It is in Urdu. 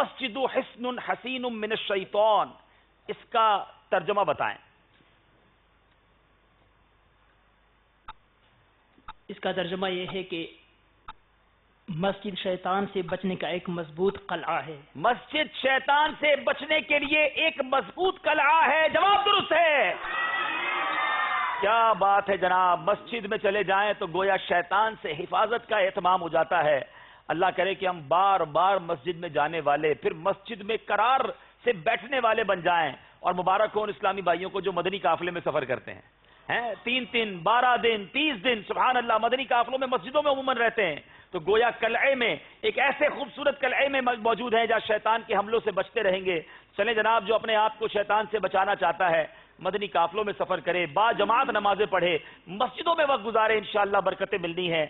المسجد حصن حسین من الشیطان، اس کا ترجمہ بتائیں۔ اس کا ترجمہ یہ ہے کہ مسجد شیطان سے بچنے کا ایک مضبوط قلعہ ہے۔ مسجد شیطان سے بچنے کے لیے ایک مضبوط قلعہ ہے، جواب درست ہے۔ کیا بات ہے جناب، مسجد میں چلے جائیں تو گویا شیطان سے حفاظت کا اہتمام ہو جاتا ہے۔ اللہ کرے کہ ہم بار بار مسجد میں جانے والے، پھر مسجد میں قرار سے بیٹھنے والے بن جائیں، اور مبارک ہو ان اسلامی بھائیوں کو جو مدنی قافلے میں سفر کرتے ہیں، 3 12 دن 30 دن سبحان اللہ مدنی قافلوں میں مسجدوں میں عموماً رہتے ہیں، تو گویا قلعے میں ایک ایسے خوبصورت قلعے میں موجود ہیں جہاں شیطان کے حملوں سے بچتے رہیں گے۔ چلیں جناب، جو اپنے آپ کو شیطان سے بچانا چاہتا ہے مدنی قافلوں میں سفر کرے، با جماعت نمازیں پڑھے، مسجدوں میں وقت گزارے، انشاءاللہ برکتیں ملنی ہیں۔